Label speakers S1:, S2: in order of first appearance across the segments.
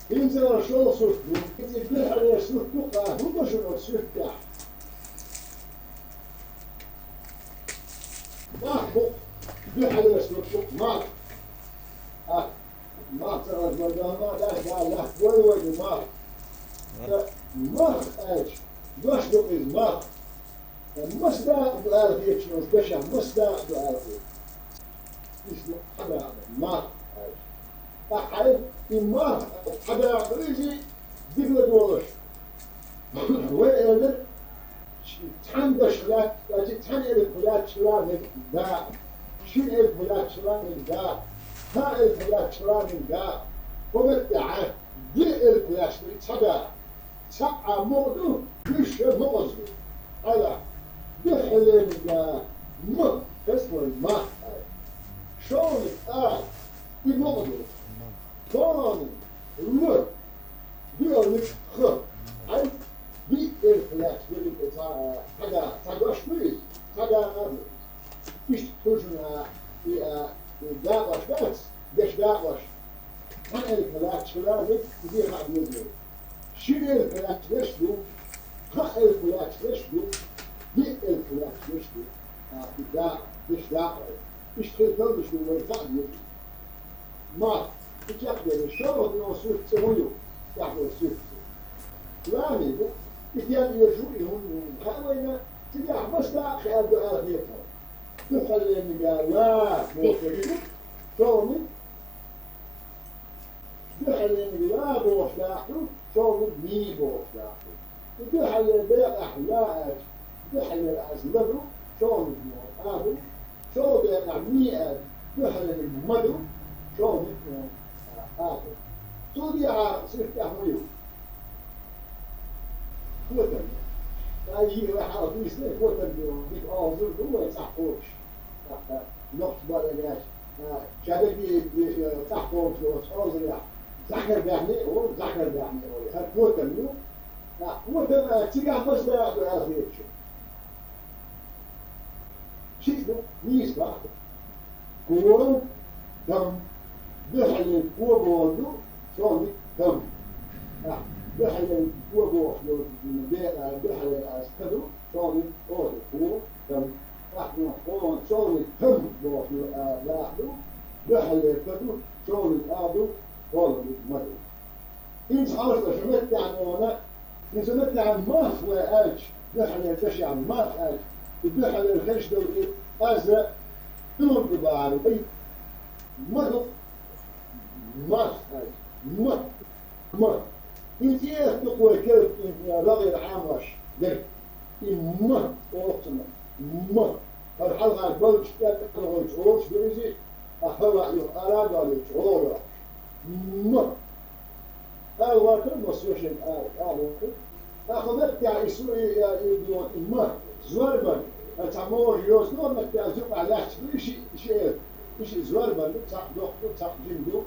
S1: ينزل شو صوت يتبع على صوت بقى هو شنو صوت تاع ما بق يتبع على صوت ما ما ترى ما ده لا وين ما ما ايش باش دوقي ما مصدر بألفية شنو بشر مصدر بألفية اسمه حدا ما ايش أحد إما حدا ريجي دقل دولش وين تحن بشلات تحن الفلات شلان دا شين الفلات شلان دا ها الفلات شلان دا ومتع دي الفلات تبع سبعة موضوع مش موضوع على دحلين دا مط اسمه الماء شلون الموضوع كان الوقت بيقول لك خ عارف بيت الفلاش بيقول لك حاجة تقاش بيس حاجة مش تجنا داقش بس دش داقش عن الفلاش فلان دي قاعد يقول شيل الفلاش ليش دو خ الفلاش ليش دو بيت الفلاش ليش دو دا دش داقش مش تقدر مش دو قاعد يقول ما تجاهل الشغل من وصول تسويه يعمل سوق لا ميبو يتيان يرجعون خلينا تجاه بس لا خيال بأرضيتها تخلي من قال لا موكلين شغل تخلي من لا بوش لاحظوا شغل مي بوش لاحظوا تخلي بيع أحلاش تخلي الأزلبو شغل مو شغل بيع مية تخلي المدو شغل سوريا صرت أحميه كوتن لا يجي راح أقول سنة كوتن بيك أوزر هو يصحوش نقط بالجاش شادي بيصحوش أوزر يا ذكر بيعني هو ذكر بيعني هو هاد كوتن يو لا كوتن تيجي بس بأخير شيء ميز بقى كون دم بحل كوبو شلون دم بحل كوبو بحل أسكدو شلون أول كوبو دم إحنا قلنا شلون تم بوش لاحدو بحل كدو شلون آدو قول مدو إنش عرفت شمت يعني وانا إن شمت يعني ما هو أج بحل تشي عن ما أج بحل الخش دو أزرق دون دبار مدو ما إنتي تقوى كيف رغي العامش لك ما أوتنا ما الحلقة بلش تقول تقولش بريزي أحرق يقرأ قال تقول ما الوقت مسويش الوقت أخذت يعني سوري يبدون ما زوربا تعمور يوز نور ما تعزق على شيء زوربا تصح دكتور تصح جندو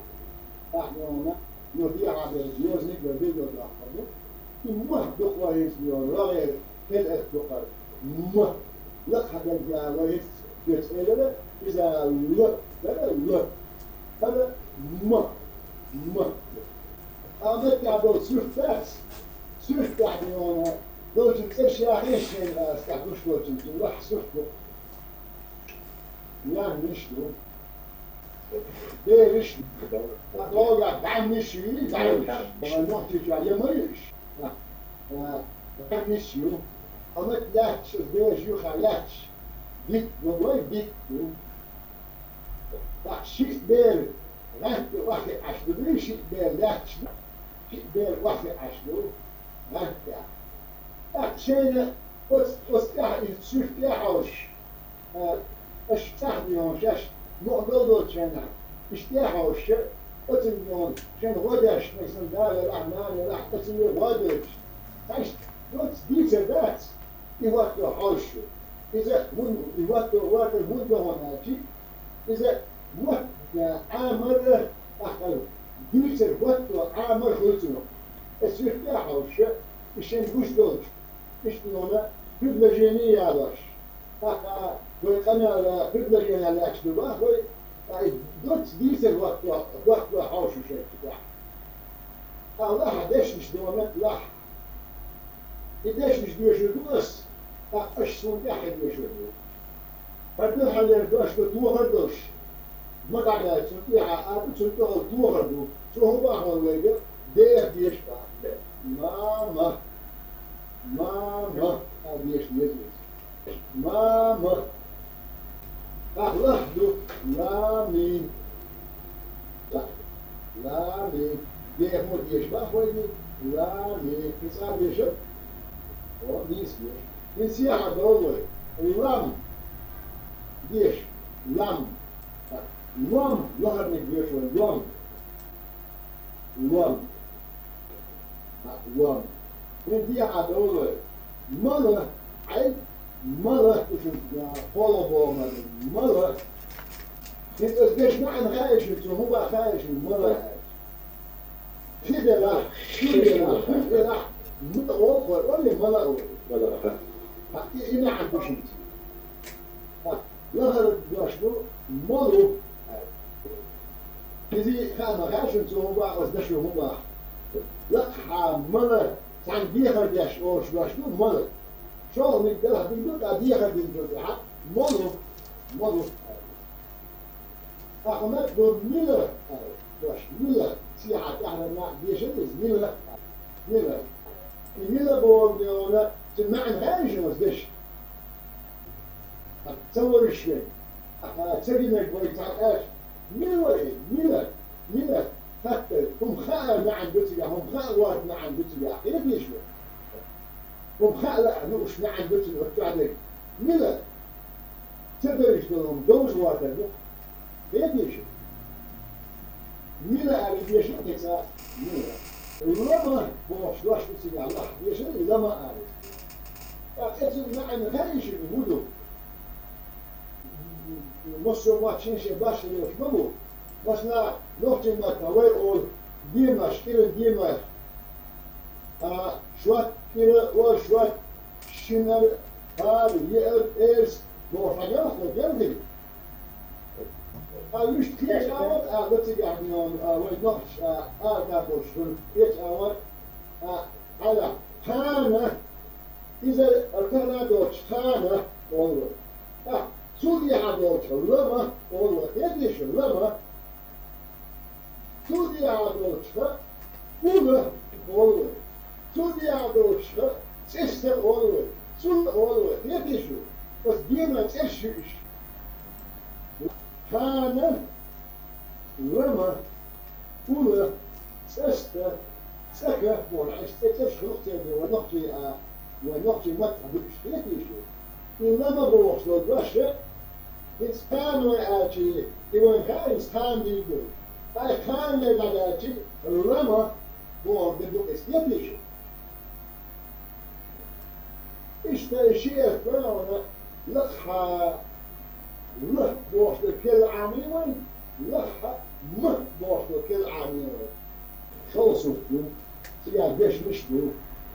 S1: احنا نودي على الجيوز نقدر بيجوا ناخذه ما دقوا يسميون رغير كل دقر ما لا حدا جاء ويس يسأله إذا لا هذا ما أمد يعبر سوف يعني أنا دوت الأشياء إيش استعملش دوت راح سوف يعني مش دو ليش أتوقع بعمل شيء بعمل نحكي على مريش بعمل شيء أنا لاتش بيجي خلاتش بيت والله بيت شيء بير واحد عشرة شيء بير لاتش شيء بير واحد عشرة شيء واستعمل شوف يحوش استعمل يوم مقدور شنا اشتياحوش أتمنون شن غداش مثلا دار الرحمن راح تسوي غداش تعيش دوت ديت ذات يوقف حوش إذا من يوقف وقت المدة هناك إذا وقت عامر أخر ديت وقت عامر خلصنا استياحوش الشن بوش دوش اشتنونا كل جينية علاش وأنا بدل يعني أكتب دوت ديزل وقت حوش شيء كده الله ديش مش دوامات لح يديش مش بيشودوس أش سون أحد يشودو فردو حلير دوش بدو هردوش ما قاعد سون أبو سون دو هردو شو هو بقى ولا ده ديش بقى ماما أبيش ماما لحظة لامين لامين ديه مود يشبه خويني لامين كسار يشب هو نيس يش نسيها دولوي لام ديش لام لام لغر نكبيش لام لام لام نسيها دولوي مالا عيب مالا تشوف فولو مالا انت قديش معنى خايش هو خايش مالا كده لا كده لا متوفر ولا مالا ولا هنا عم بشيت لا جاشلو مالو كذي خام خايش هو قديش هو لا مالا عن ديها ديش أو شو مالا شو من ده بيقول أديها بيقول حق مالو أحمد دور ميلا واش ميلا سياحة إحنا ما بيشلز ميلا بقول يونا تمعن هايش وزدش تصور الشيء تسوي ما يقول تعال ميلا حتى هم خاء ما عن بيتي هم خاء واحد ما عن بيتي إيه بيشوا هم خاء لا نوش ما عن بيتي وتعالى ميلا تقدر يشتغلون دوز واحد إيه بيشوا ميلا على بيشوا تكسا ميلا لما بوش واش بيتي الله بيشوا لما عارف أكيد ما عن هايش يقولوا مصر ما تشينش باش يوش مبو مثلا نقطة ما توي أول ديماش كيلو ديماش شوات كيلو وشوات شنر هذا يأرز موفقات وجلدي مش كيش أول أقول يعني وينقش أقدر شو كيش أول على ثانا إذا أركنا دوتش ثانا أول سوريا عدوتش لما أول يديش لما سوريا عدوتش أول سوريا عدوتش سيستر أول يديشو بس دينا تشيش ثانا لما أول سيستر سكة والعيش تشخلقتي ونقطي متى بكشتيشو إنما بروح لو دوشة إنسان وآتي إذا كان إنسان بيقول هاي كان لبعاتي لما بروح بدو استيبيشو إشتايشيه كنا لخا له بروح لكل عامين لخا بروح لكل عامين خلصوا سيا بيش مشتو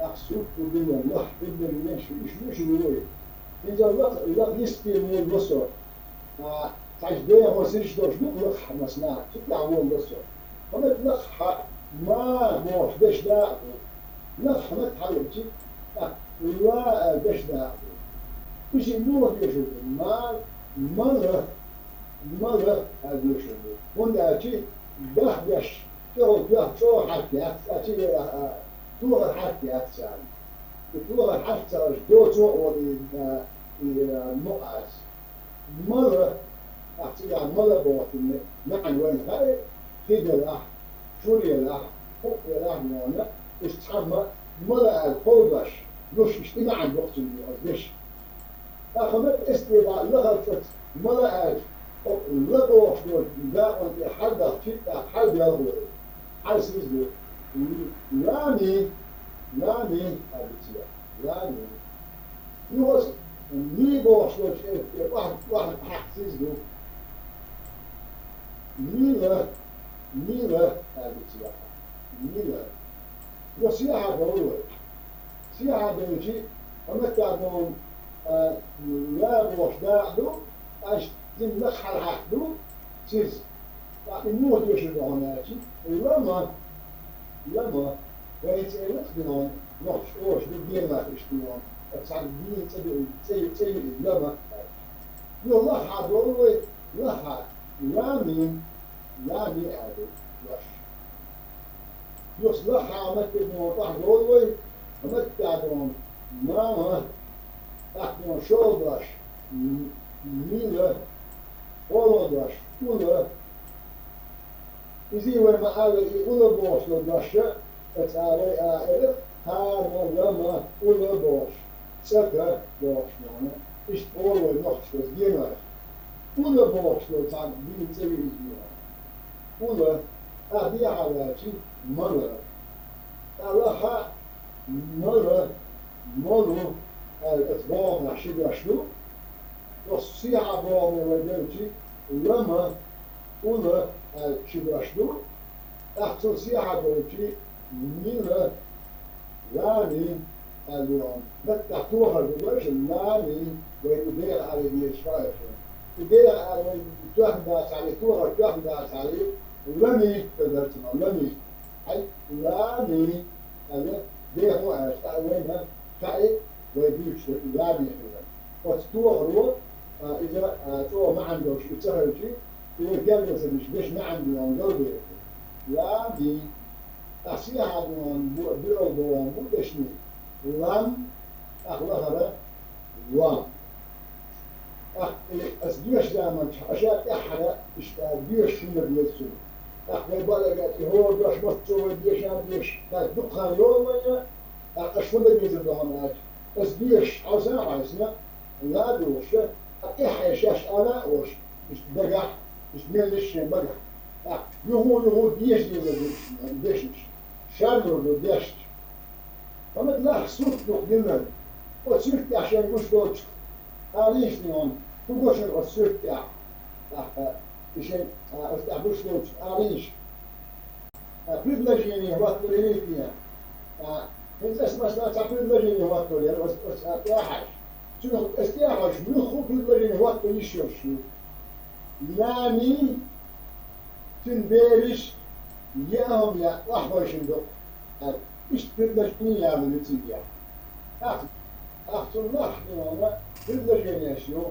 S1: أحسوك بين الله بين الناس مش نقول إذا الله يستوي من البصر تعجبيه هو سيرش دوش بقلق مثلا تطلع من البصر فما تلقح ما موش بيش دا لقح ما تحلمتي لا بيش دا مش نور يشوف مرة هذا يشوف هنا أتي بيش شو حتى أتي توغل حتى أتسال توغل حتى جدوتو والنقاس مرة أحتي عن مرة بوقت معنى وين هاي خيد الأح شوري الأح فوق الأح مونا استحمى مرة الفوضش نوش اجتماع عن وقت الجيش أخمت استيباء لغة مرة لغوش دول لا وانت حد تشتا حد يلغو حد سيزدو لاني أبتيا لاني يوز نيبو شلون واحد حسيس دو ميلا أبتيا ميلا وسياحة دولة سياحة دولة فمتى دون لا بوش داعدو أش تنلخ الحقدو سيز يعني مو تيش دعوناتي لما لما weet je wat gedaan, nog oors, de biermaak is gedaan. Het zijn die twee lama. Je lacha doorweg, lacha, lami ado, lash. Dus lacha met de noord doorweg, met daarom, mama, achter een shoulders, mile, oorlogs, koele. Is waar maar alle boos door dasje, het alle aardig, haar lama, boos. Zeker boos, man. Is oorlog nog zoals diener. Boos door zijn die twee is hier. Die haalaatje, mannen. Allah, mannen, het boom naar Shibashnu. Dus zie je boom in het deeltje, lama, شبرشدو أحسن سياحة بوتي ميلا لاني اليوم بتحتوها البلاش اللاني ويدير على بيشفايف يدير على تواحد داس عليه توها تواحد داس عليه لاني تقدرتنا لاني أي لاني هذا ده هو وينها تعي ويبيش لاني كذا وتوها هو إذا توها ما عنده شيء تسهل شيء يقول مش بيش ما عندي قلبي لا دي أصيح عدوان بيرو دوان بودشني لام أخلاقها وام أسبيش دائما أشياء أحد إشتاقيش شنو بيسون أخبر بالك هو بيش بطول بيش دقها يوم ويا أشوفه بيزن دوام أسبيش عاوزنا عايزنا لا دوش أحيش أنا وش مش بقى مش ميلش بقى يهو ديش ديش شانو ديش فما لا صوت نقدمنا وصرت عشان مش دوت عاريش نيون تقولش الصوت تاع عشان استعبوش دوت عاريش privilegieni huattuliitia entäs mä sitä saa privilegieni huattulia os teahas sinun estiahas minun privilegieni huattulisjossu لاني تنبيرش ياهم يا واحد شندق مش تدلشني يا من التيجا أخذ الله نوانا تدلشني يا شيو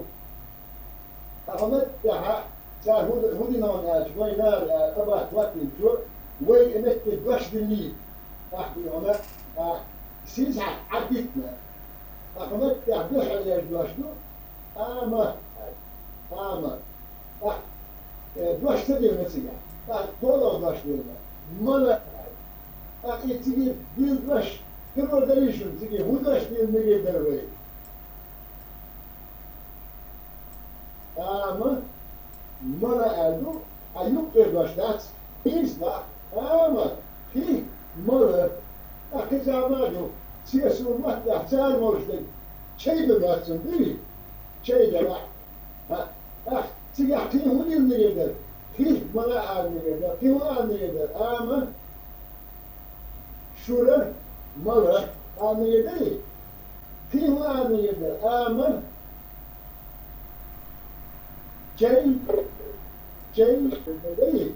S1: أخذت يا صار هودي نوان يا شوي نار أبغى توقف الجو وين إنك تدلش بالنيل أخذ نوانا سيسع عدتنا أخذت يا بيح يا جواشنو آما باش تدير نسيا طول باش ديرنا مالا تيجي دير باش كبر دليشون تيجي هو باش دير مية دروي مالا أدو أيوب باش دات إيزبا في مالا كزامادو سياسو ما تحتاج مرشد شيء بباتن بيه شيء دلا سيحتي هو يقدر فيه ملا يقدر فيه يقدر شورى ملا يقدر فيه يقدر جاي يقدر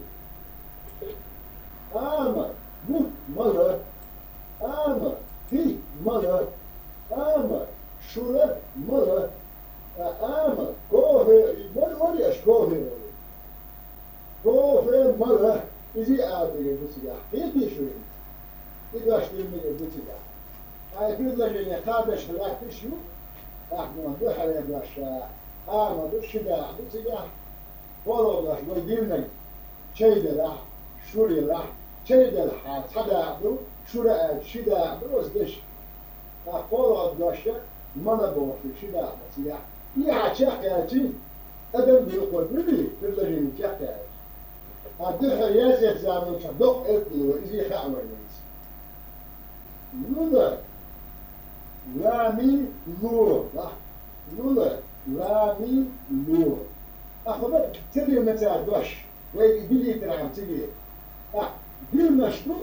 S1: مو ملا فيه ملا شورى ملا كوفي وليش كوفي مرة يجي عادي بسيجا هي شوي إذا أشتري بسيجا هاي كل اللي يخابش فلاك تشيو أحنا ندوح على باش دوش شجاع بسيجا والله باش ويديرنا شيء ده شوري لا شيء ده حدا دو شورا شدا بس دش والله باش ما نبغى شدا بسيجا يا شاكاتي أدم بيقول بلي باللجين شاكات هذا حياة يزامن شدق إثني وإزي خامرنيس لولا لامي لور لولا لامي لور أخبر تبي متى دوش ويبيلي ترام تبي بيل مشتو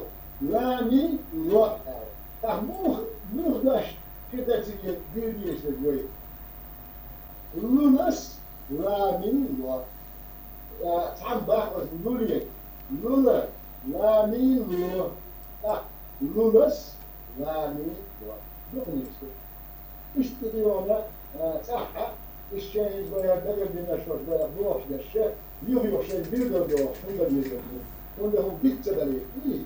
S1: لامي لور مو دوش كده تبي بيل يسوي لونس لامين و تعم باخذ لولي لولا لامين لو لولس لامي دغنيسو اشتري ona صحة الشيء böyle belirlediğinde şu böyle bu işte yok yok şey bir gördü o şunu da bir gördü. Onda o bitse de iyi.